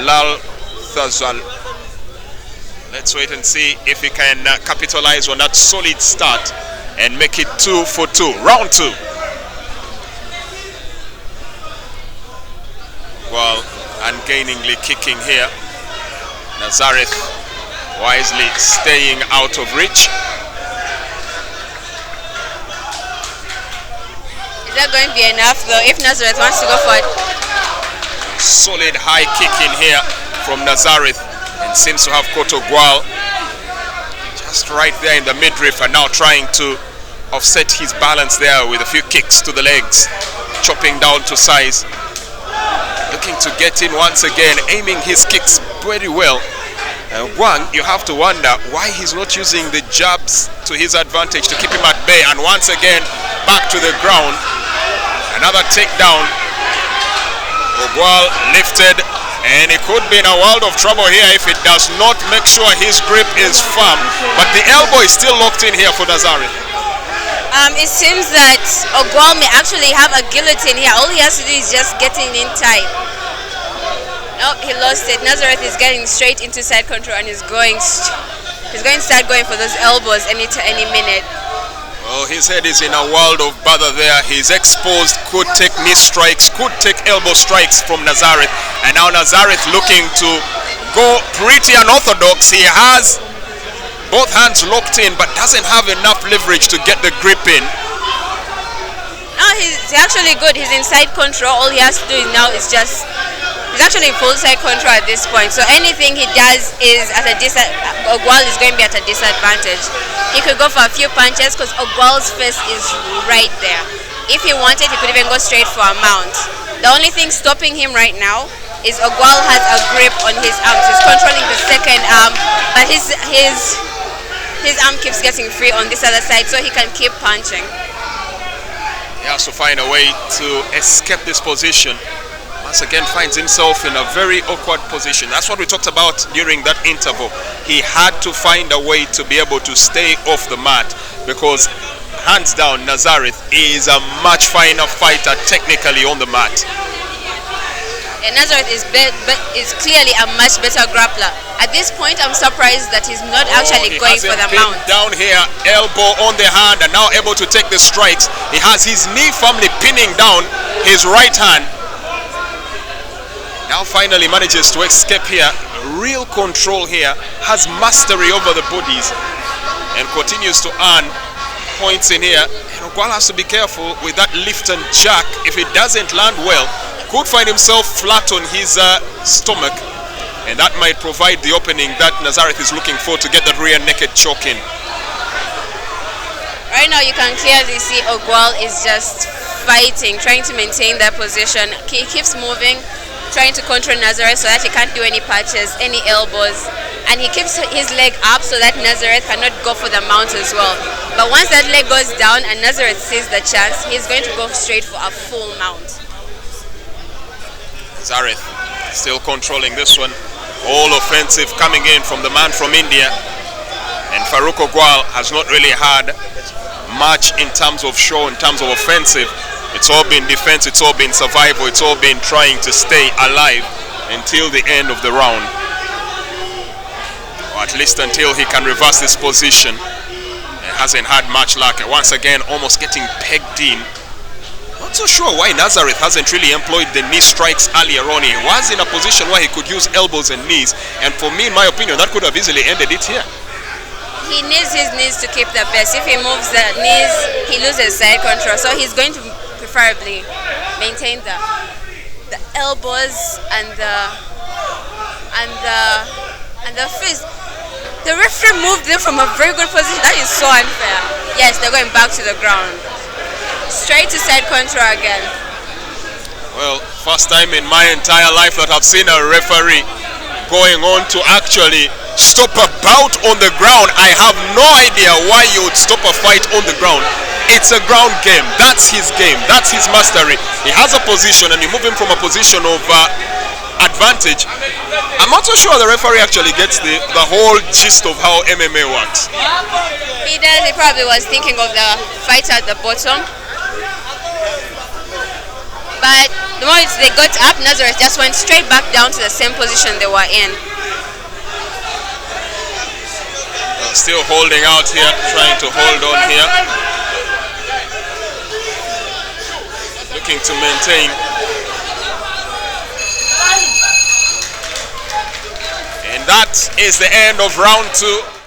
Lal Thazal. Let's wait and see if he can capitalize on that solid start and make it 2 for 2. Round 2. Well, ungainingly kicking here. Nazareth wisely staying out of reach. Is that going to be enough though if Nazareth wants to go for it? Solid high kick in here from Nazareth, and seems to have caught OGWAL just right there in the midriff, and now trying to offset his balance there with a few kicks to the legs, chopping down to size, looking to get in once again, aiming his kicks very well. Wang, you have to wonder why he's not using the jabs to his advantage to keep him at bay, and once again back to the ground. Another takedown. OGWAL lifted, and he could be in a world of trouble here if it does not make sure his grip is firm. But the elbow is still locked in here for Nazareth. It seems that OGWAL may actually have a guillotine here. All he has to do is just getting in tight. Nope, he lost it. Nazareth is getting straight into side control and is going to start going for those elbows any minute. Well, his head is in a world of bother there. He's exposed, could take knee strikes, could take elbow strikes from Nazareth. And now Nazareth looking to go pretty unorthodox. He has both hands locked in, but doesn't have enough leverage to get the grip in. No, he's actually good. He's in side control. All he has to do now is just... He's actually in full side control at this point. So anything he does is at a OGWAL is going to be at a disadvantage. He could go for a few punches because OGWAL's face is right there. If he wanted, he could even go straight for a mount. The only thing stopping him right now is OGWAL has a grip on his arms. He's controlling the second arm, but his arm keeps getting free on this other side, so he can keep punching. He has to find a way to escape this position. Once again finds himself in a very awkward position. That's what we talked about during that interval. He had to find a way to be able to stay off the mat, because hands down Nazareth is a much finer fighter technically on the mat. And Nazareth is clearly a much better grappler. At this point, I'm surprised that he's not actually going for the mount. Down here, elbow on the hand, and now able to take the strikes. He has his knee firmly pinning down his right hand. Now finally manages to escape here. Real control here. Has mastery over the bodies and continues to earn points in here. And OGWAL has to be careful with that lift and jack. If it doesn't land well, could find himself flat on his stomach, and that might provide the opening that Nazareth is looking for to get that rear naked choke in. Right now you can clearly see OGWAL is just fighting, trying to maintain that position. He keeps moving, trying to control Nazareth so that he can't do any punches, any elbows, and he keeps his leg up so that Nazareth cannot go for the mount as well. But once that leg goes down and Nazareth sees the chance, he's going to go straight for a full mount. Nazareth still controlling this one. All offensive coming in from the man from India, and Farouk OGWAL has not really had much in terms of show, in terms of offensive. It's all been defense, it's all been survival, it's all been trying to stay alive until the end of the round. Or at least until he can reverse this position. He hasn't had much luck. And once again, almost getting pegged in. Not so sure why Nazareth hasn't really employed the knee strikes earlier on. He was in a position where he could use elbows and knees. And for me, in my opinion, that could have easily ended it here. He needs his knees to keep the best. If he moves the knees, he loses side control. So he's going to preferably maintain the elbows and the fist. The referee moved them from a very good position. That is so unfair. Yes, they're going back to the ground. Straight to side control again. Well, first time in my entire life that I've seen a referee going on to actually stop a bout on the ground. I have no idea why you would stop a fight on the ground. It's a ground game. That's his game. That's his mastery. He has a position and you move him from a position of advantage. I'm not so sure the referee actually gets the whole gist of how MMA works. He does. He probably was thinking of the fighter at the bottom. But the moment they got up, Nazareth just went straight back down to the same position they were in. Still holding out here, trying to hold on here. Looking to maintain. And that is the end of round 2.